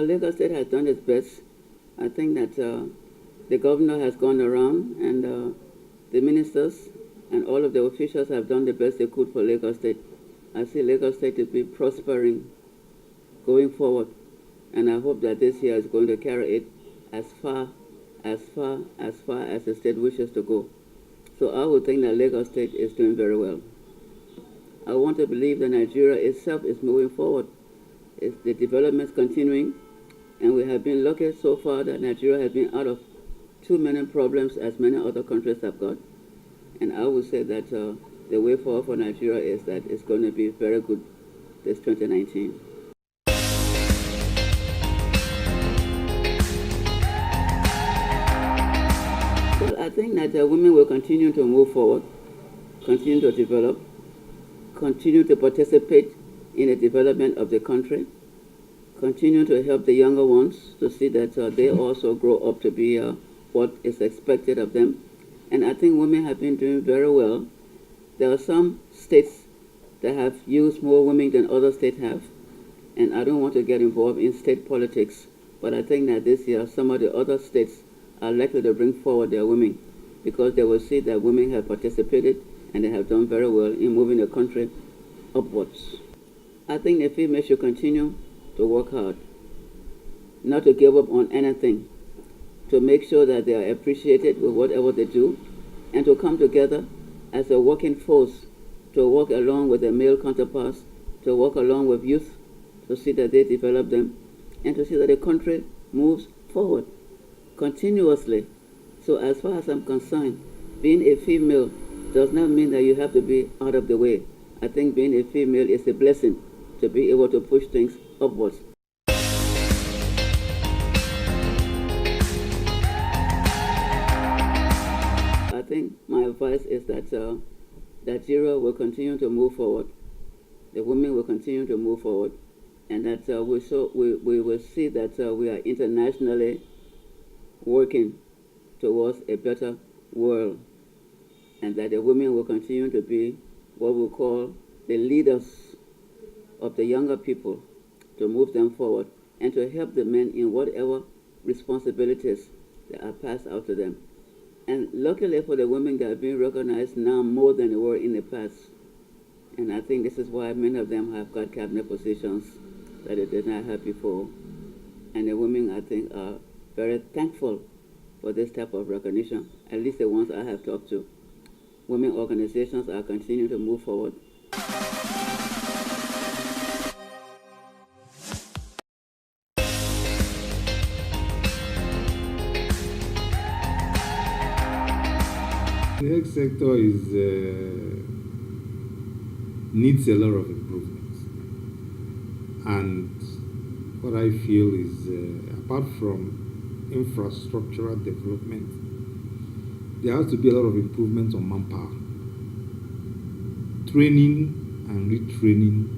Lagos State has done its best. I think that the governor has gone around and the ministers and all of the officials have done the best they could for Lagos State. I see Lagos State to be prospering going forward, and I hope that this year is going to carry it as far as the state wishes to go. So I would think that Lagos State is doing very well. I want to believe that Nigeria itself is moving forward. The development is continuing, and we have been lucky so far that Nigeria has been out of too many problems as many other countries have got. And I would say that the way forward for Nigeria is that it's going to be very good this 2019. Well, I think that women will continue to move forward, continue to develop, continue to participate in the development of the country, continue to help the younger ones to see that they also grow up to be what is expected of them. And I think women have been doing very well. There are some states that have used more women than other states have, and I don't want to get involved in state politics, but I think that this year some of the other states are likely to bring forward their women because they will see that women have participated and they have done very well in moving the country upwards. I think the females should continue to work hard, not to give up on anything, to make sure that they are appreciated with whatever they do, and to come together as a working force to work along with their male counterparts, to work along with youth, to see that they develop them, and to see that the country moves forward continuously. So as far as I'm concerned, being a female does not mean that you have to be out of the way. I think being a female is a blessing to be able to push things upwards. I think my advice is that Nigeria will continue to move forward. The women will continue to move forward, and that we will see that we are internationally working towards a better world, and that the women will continue to be what we call the leaders of the younger people, to move them forward and to help the men in whatever responsibilities that are passed out to them. And luckily for the women, they are being recognized now more than they were in the past. And I think this is why many of them have got cabinet positions that they did not have before. And the women, I think, are very thankful for this type of recognition, at least the ones I have talked to. Women organizations are continuing to move forward. The health sector needs a lot of improvements, and what I feel is apart from infrastructural development, there has to be a lot of improvements on manpower, training and retraining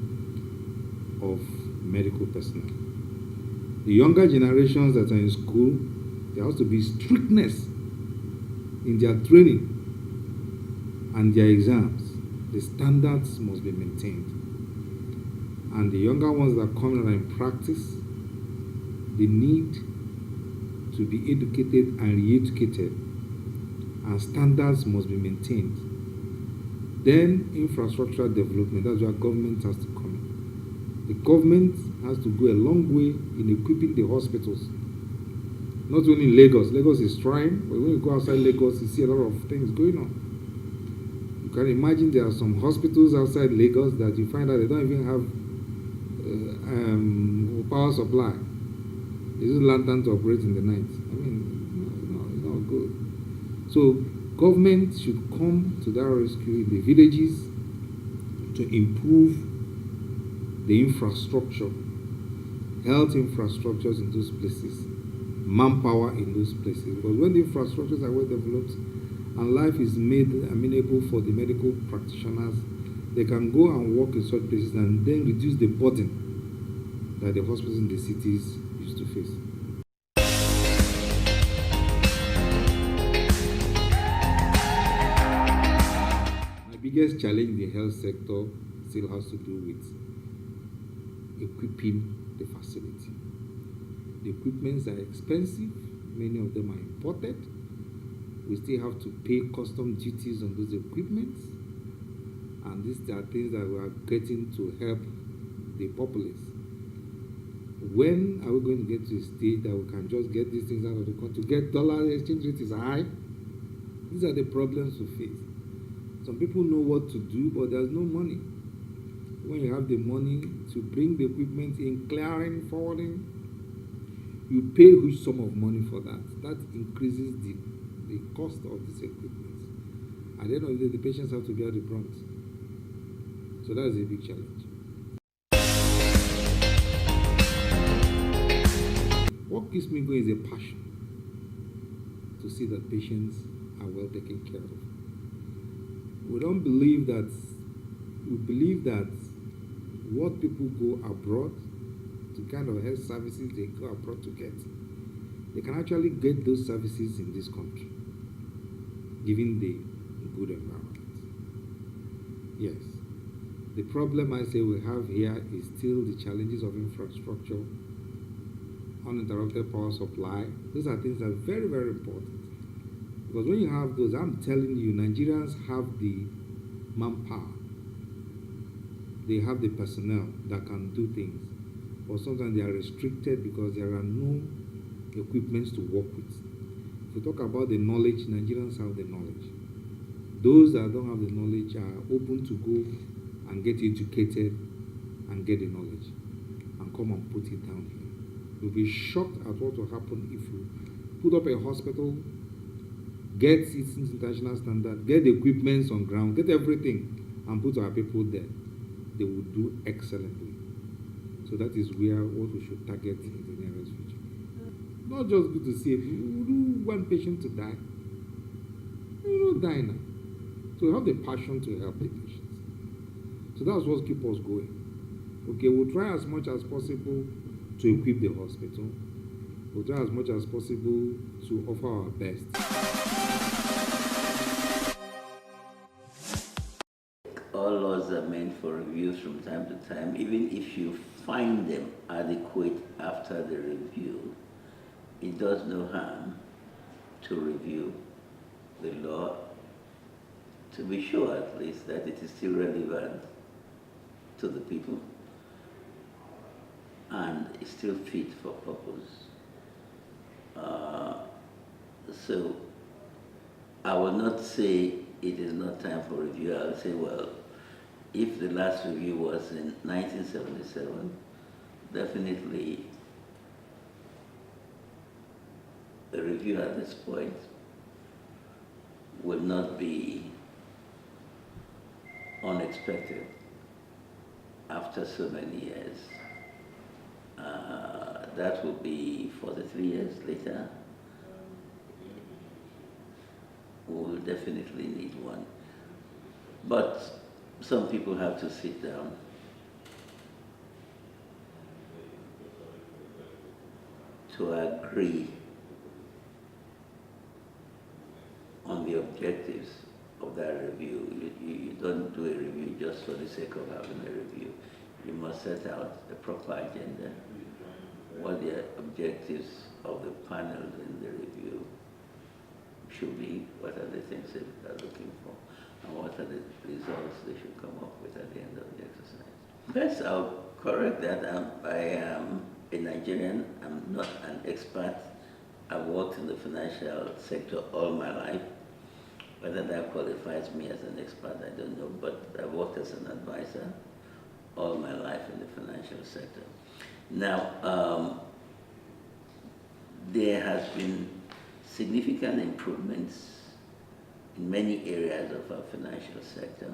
of medical personnel. The younger generations that are in school, there has to be strictness in their training and their exams. The standards must be maintained. And the younger ones that come in practice, they need to be educated and re-educated, and standards must be maintained. Then infrastructural development, that's where government has to come in. The government has to go a long way in equipping the hospitals. Not only in Lagos. Lagos is trying, but when you go outside Lagos, you see a lot of things going on. You can imagine there are some hospitals outside Lagos that you find out they don't even have power supply. They use lantern to operate in the night. I mean, it's not good. So government should come to that rescue in the villages to improve the infrastructure, health infrastructures in those places, manpower in those places. Because when the infrastructures are well developed and life is made amenable for the medical practitioners, they can go and work in such places and then reduce the burden that the hospitals in the cities used to face. My biggest challenge in the health sector still has to do with equipping the facility. The equipments are expensive, many of them are imported. We still have to pay custom duties on those equipments. And these are things that we are getting to help the populace. When are we going to get to a stage that we can just get these things out of the country? To get dollar exchange rate is high. These are the problems we face. Some people know what to do, but there's no money. When you have the money to bring the equipment in, clearing, forwarding, you pay a huge sum of money for that. That increases the cost of this equipment. At the end of the day, the patients have to bear the brunt. So that is a big challenge. What keeps me going is a passion to see that patients are well taken care of. We believe that what people go abroad, to kind of health services they go abroad to get, they can actually get those services in this country, given the good environment. Yes. The problem I say we have here is still the challenges of infrastructure, uninterrupted power supply. Those are things that are very, very important. Because when you have those, I'm telling you, Nigerians have the manpower. They have the personnel that can do things. But sometimes they are restricted because there are no equipments to work with. If we talk about the knowledge, Nigerians have the knowledge. Those that don't have the knowledge are open to go and get educated and get the knowledge and come and put it down here. You'll be shocked at what will happen if you put up a hospital, get its international standard, get the equipments on ground, get everything, and put our people there. They will do excellently. So that is what we should target in the nearest future. Not just good to see it. You do one patient to die. You don't die now. So we have the passion to help the patients. So that's what keeps us going. Okay, we'll try as much as possible to equip the hospital. We'll try as much as possible to offer our best. All laws are meant for reviews from time to time. Even if you find them adequate after the review, it does no harm to review the law to be sure at least that it is still relevant to the people and is still fit for purpose. So I will not say it is not time for review. I'll say, well, if the last review was in 1977, definitely the review at this point will not be unexpected after so many years. That will be 43 years later. We will definitely need one. But some people have to sit down to agree on the objectives of that review. You don't do a review just for the sake of having a review. You must set out a proper agenda, what the objectives of the panels in the review should be, what are the things they are looking for, and what are the results they should come up with at the end of the exercise. First, I'll correct that I am a Nigerian. I'm not an expert. I've worked in the financial sector all my life. Whether that qualifies me as an expert, I don't know, but I've worked as an advisor all my life in the financial sector. Now, there has been significant improvements in many areas of our financial sector,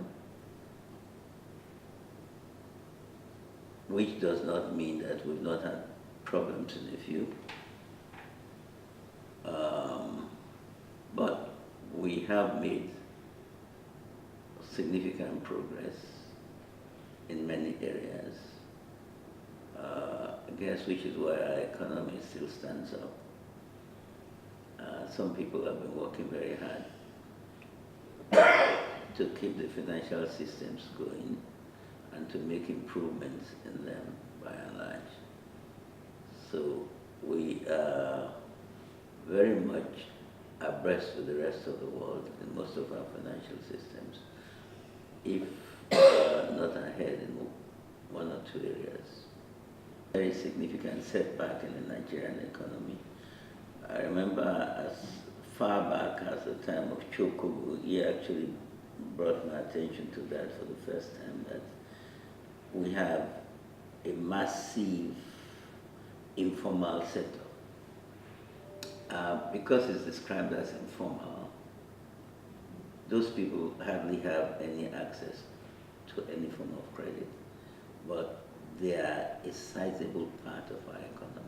which does not mean that we've not had problems in a few. But we have made significant progress in many areas, I guess, which is why our economy still stands up. Some people have been working very hard to keep the financial systems going and to make improvements in them by and large. So we are very much abreast with the rest of the world in most of our financial systems, if not ahead in one or two areas. Very significant setback in the Nigerian economy. I remember as far back as the time of Chokubu, he actually brought my attention to that for the first time, that we have a massive informal sector. Because it's described as informal, those people hardly have any access to any form of credit, but they are a sizable part of our economy.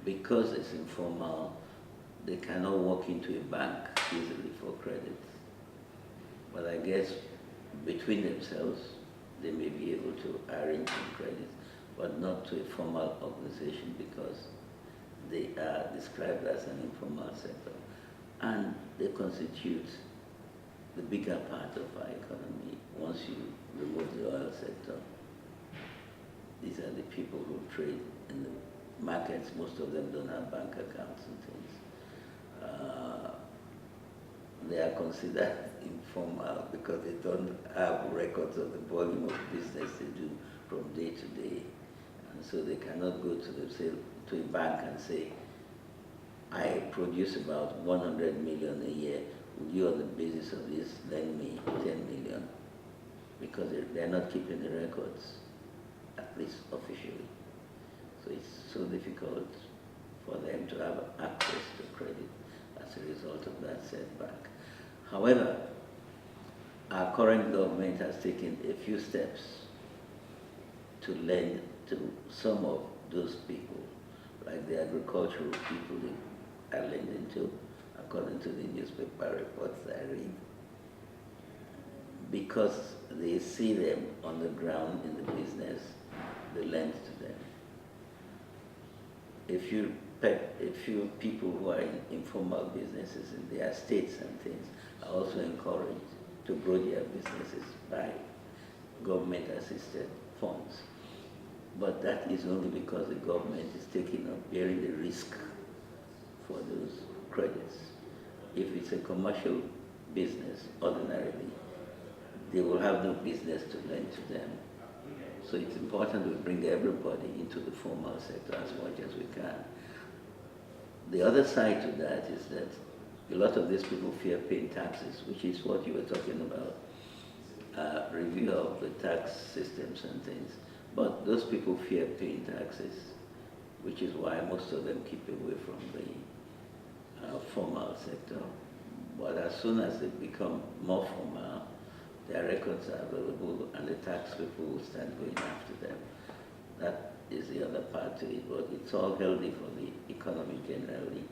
Because it's informal, they cannot walk into a bank easily for credit. But I guess between themselves, they may be able to arrange some credit, but not to a formal organization because they are described as an informal sector. And they constitute the bigger part of our economy. Once you remove the oil sector, these are the people who trade in the markets. Most of them don't have bank accounts and things. They are considered informal because they don't have records of the volume of business they do from day to day. And so they cannot go to a bank and say, I produce about 100 million a year. Would you, on the basis of this, lend me 10 million? Because they're not keeping the records, at least officially. So it's so difficult for them to have access to credit as a result of that setback. However, our current government has taken a few steps to lend to some of those people, like the agricultural people they are lending to, according to the newspaper reports I read, because they see them on the ground in the business, they lend to them. A few people who are in informal businesses in their states and things are also encouraged to grow their businesses by government-assisted funds. But that is only because the government is bearing the risk for those credits. If it's a commercial business, ordinarily, they will have no business to lend to them. So it's important we bring everybody into the formal sector as much as we can. The other side to that is that a lot of these people fear paying taxes, which is what you were talking about, review of the tax systems and things. But those people fear paying taxes, which is why most of them keep away from the formal sector. But as soon as they become more formal, their records are available and the tax people will start going after them. That is the other part to it, but it's all healthy for the economy generally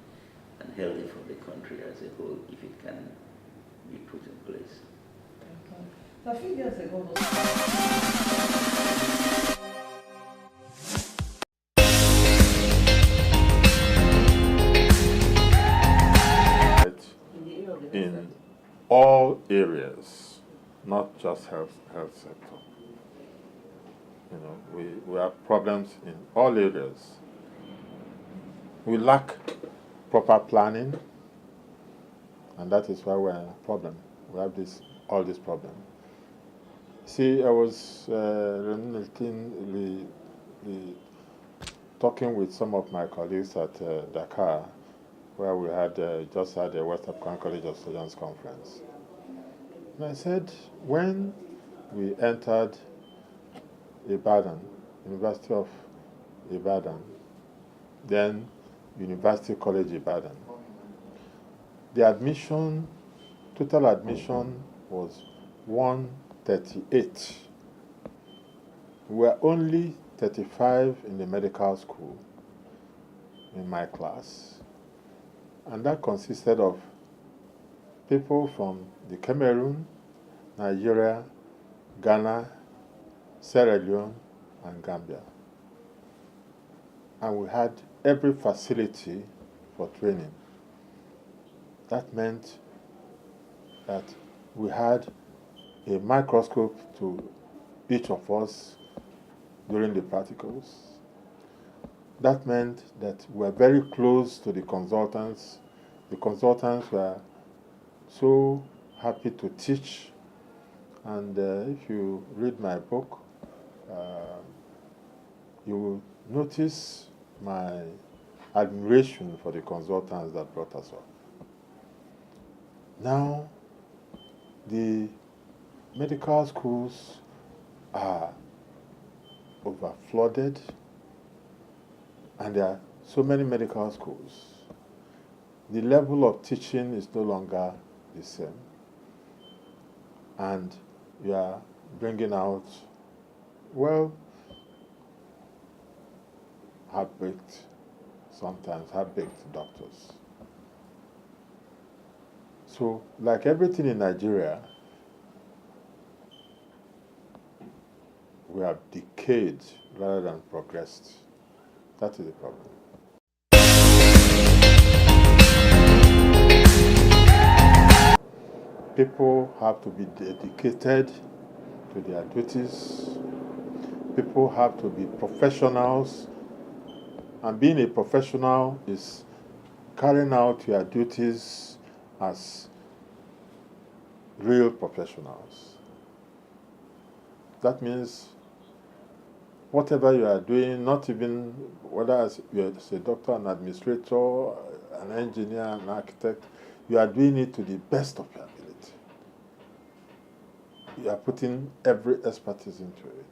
and healthy for the country as a whole if it can be put in place. Okay. So a few years ago, in all areas, not just health sector. You know, we have problems in all areas. We lack proper planning, and that is why we're in a problem. We have all this problem. See, I was talking with some of my colleagues at Dakar, where we had just had a West African College of Surgeons conference. And I said, when we entered Ibadan, University of Ibadan, then University College Ibadan, the admission, total admission was 138. We were only 35 in the medical school in my class. And that consisted of people from the Cameroon, Nigeria, Ghana, Sierra Leone, and Gambia. And we had every facility for training. That meant that we had a microscope to each of us during the practicals. That meant that we were very close to the consultants. The consultants were so happy to teach. And if you read my book, you will notice my admiration for the consultants that brought us up. Now, the medical schools are overflooded, and there are so many medical schools. The level of teaching is no longer the same, and you are bringing out, well, half-baked, sometimes half-baked doctors. So, like everything in Nigeria, we have decayed rather than progressed. That is the problem. People have to be dedicated to their duties. People have to be professionals. And being a professional is carrying out your duties as real professionals. That means whatever you are doing, not even whether as you're a doctor, an administrator, an engineer, an architect, you are doing it to the best of your ability. You are putting every expertise into it.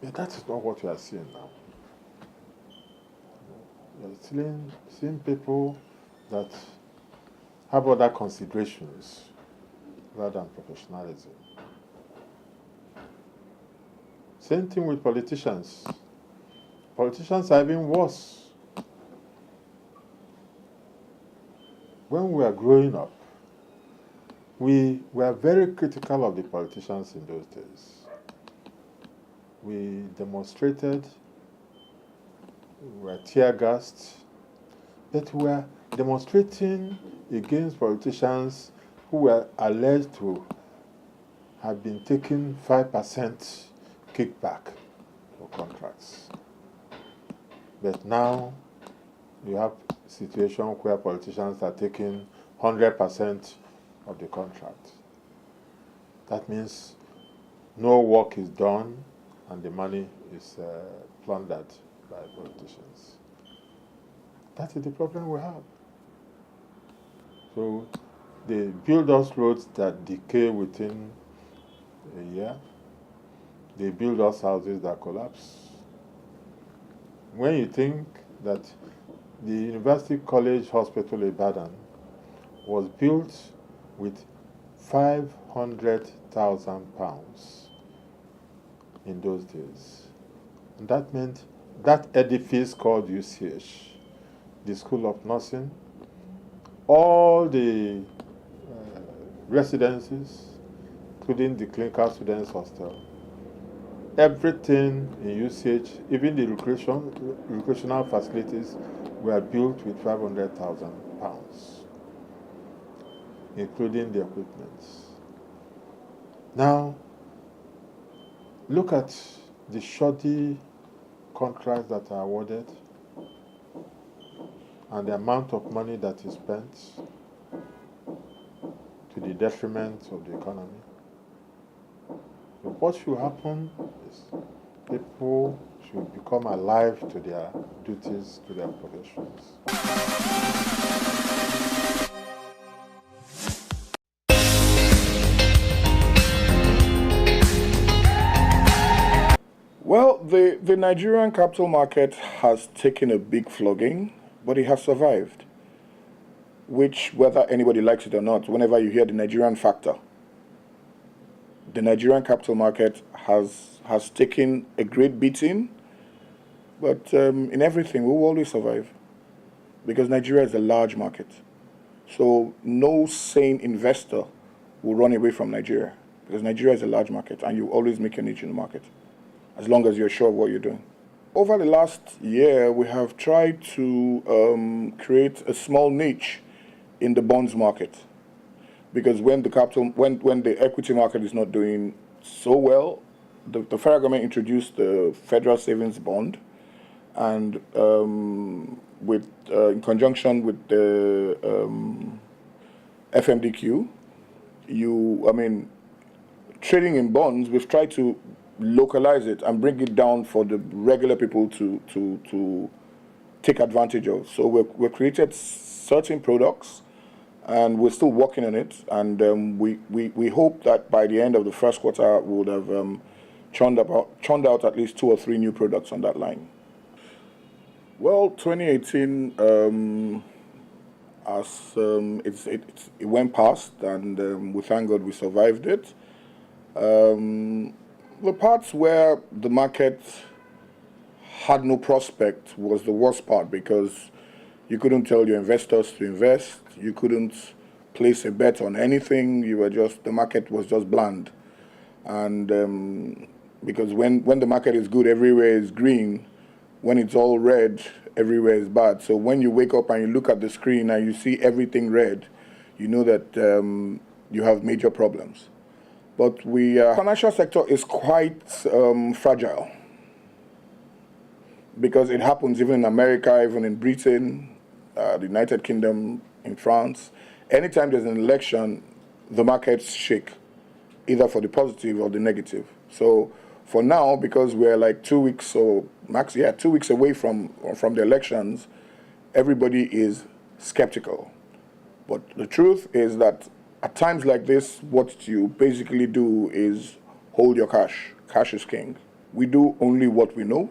But that is not what you are seeing now. You are still seeing people that have other considerations rather than professionalism. Same thing with politicians. Politicians are even worse. When we were growing up, we were very critical of the politicians in those days. We demonstrated, we were tear-gassed, but we were demonstrating against politicians who were alleged to have been taking 5% kickback for contracts. But now you have a situation where politicians are taking 100% of the contract. That means no work is done and the money is plundered by politicians. That is the problem we have. So they build us roads that decay within a year. They build us houses that collapse. When you think that the University College Hospital Ibadan was built with £500,000 in those days, and that meant that edifice called UCH, the School of Nursing, all the residences, including the clinical students hostel, everything in UCH, even the recreational facilities, were built with £500,000, including the equipment. Now, look at the shoddy contracts that are awarded and the amount of money that is spent to the detriment of the economy. So what should happen is people should become alive to their duties, to their professions. Well, the Nigerian capital market has taken a big flogging, but it has survived. Which, whether anybody likes it or not, whenever you hear the Nigerian factor, the Nigerian capital market has taken a great beating, but in everything, we will always survive. Because Nigeria is a large market. So no sane investor will run away from Nigeria, because Nigeria is a large market, and you always make your niche in the market, as long as you're sure of what you're doing. Over the last year, we have tried to create a small niche in the bonds market, because when the equity market is not doing so well, the federal government introduced the federal savings bond, and in conjunction with the FMDQ, trading in bonds, we've tried to localize it and bring it down for the regular people to take advantage of. So we've created certain products, and we're still working on it. And we hope that by the end of the first quarter, we would have churned out at least 2 or 3 new products on that line. Well, 2018, it went past, and we thank God we survived it. The parts where the market had no prospect was the worst part, because you couldn't tell your investors to invest, you couldn't place a bet on anything, the market was just bland. And because when the market is good, everywhere is green. When it's all red, everywhere is bad. So when you wake up and you look at the screen and you see everything red, you know that you have major problems. But financial sector is quite fragile, because it happens even in America, even in Britain, the United Kingdom, in France. Anytime there's an election, the markets shake, either for the positive or the negative. So for now, because we're like 2 weeks or 2 weeks away from the elections, everybody is skeptical. But the truth is that at times like this, what you basically do is hold your cash. Cash is king. We do only what we know.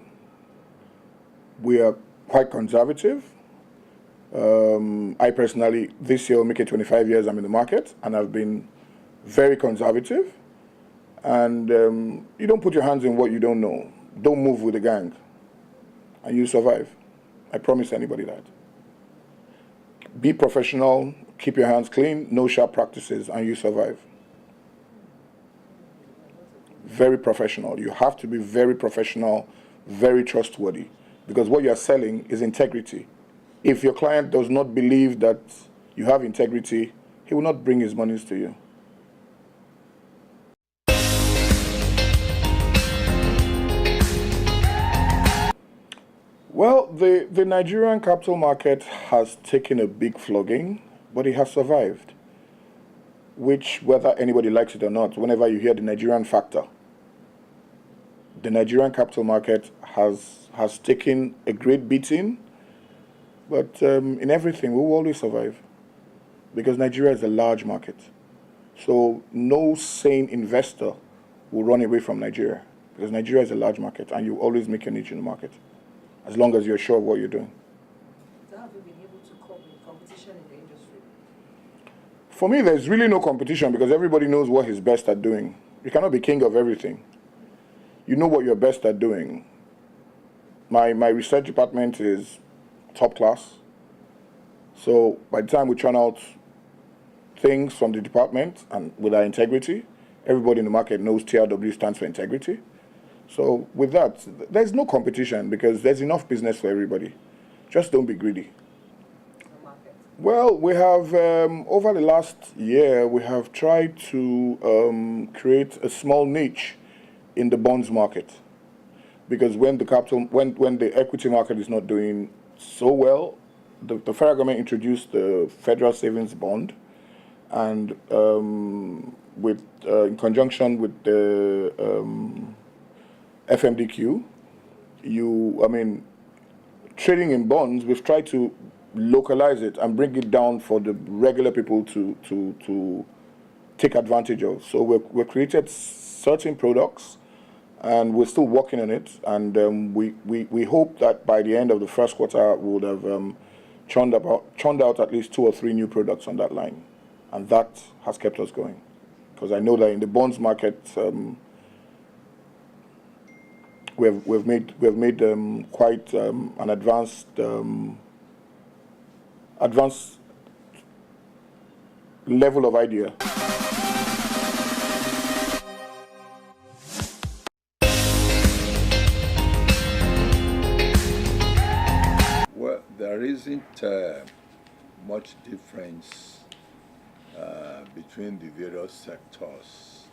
We are quite conservative. I personally, this year will make it 25 years I'm in the market, and I've been very conservative. And you don't put your hands in what you don't know. Don't move with the gang, and you survive. I promise anybody that. Be professional, keep your hands clean, no sharp practices, and you survive. Very professional. You have to be very professional, very trustworthy, because what you're selling is integrity. If your client does not believe that you have integrity, he will not bring his monies to you. Well, the Nigerian capital market has taken a big flogging, but it has survived. Which, whether anybody likes it or not, whenever you hear the Nigerian factor, the Nigerian capital market has taken a great beating, but in everything, we will always survive, because Nigeria is a large market. So no sane investor will run away from Nigeria, because Nigeria is a large market, and you always make your niche in the market, as long as you're sure of what you're doing. So have you been able to cope with competition in the industry? For me, there's really no competition, because everybody knows what he's best at doing. You cannot be king of everything. You know what you're best at doing. My research department is top class. So by the time we churn out things from the department and with our integrity, everybody in the market knows TRW stands for integrity. So with that, there's no competition, because there's enough business for everybody. Just don't be greedy. Well, we have, over the last year, we have tried to create a small niche in the bonds market. Because when the equity market is not doing so well, the federal government introduced the federal savings bond, and in conjunction with the FMDQ, trading in bonds, we've tried to localize it and bring it down for the regular people to take advantage of. So we've created certain products, and we're still working on it. And we hope that by the end of the first quarter, we would have churned out at least 2 or 3 new products on that line. And that has kept us going. Because I know that in the bonds market, we've made quite an advanced level of idea. Well, there isn't much difference between the various sectors,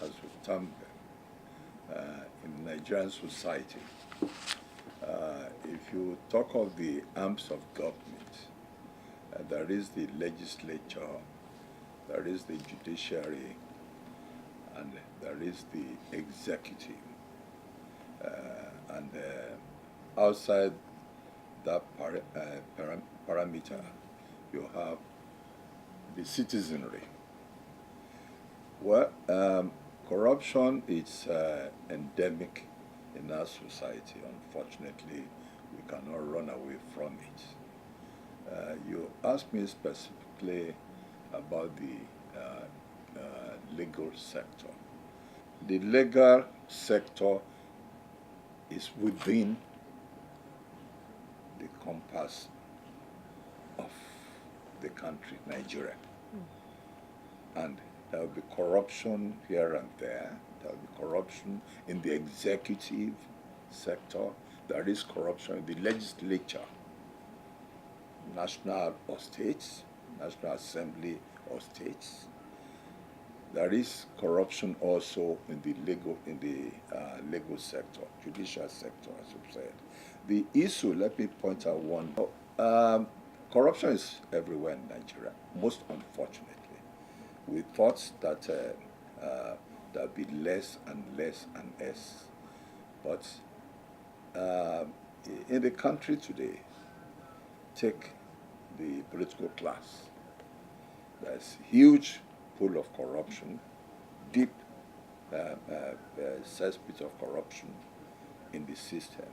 as we term them, in Nigerian society. If you talk of the arms of government, there is the legislature, there is the judiciary, and there is the executive. And outside that parameter, you have the citizenry. Well, corruption is endemic in our society. Unfortunately, we cannot run away from it. You asked me specifically about the legal sector. The legal sector is within the compass of the country, Nigeria. And there will be corruption here and there. There will be corruption in the executive sector. There is corruption in the legislature, national or states, National Assembly or states. There is corruption also in the legal sector, judicial sector, as you said. The issue, let me point out one. Corruption is everywhere in Nigeria, most unfortunately. We thought that there'll be less and less and less, but in the country today, take the political class. There's huge pool of corruption, deep cesspit of corruption in the system,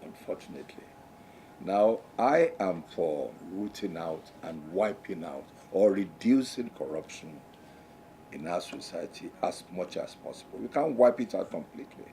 unfortunately. Now, I am for rooting out and wiping out or reducing corruption in our society as much as possible. We can't wipe it out completely.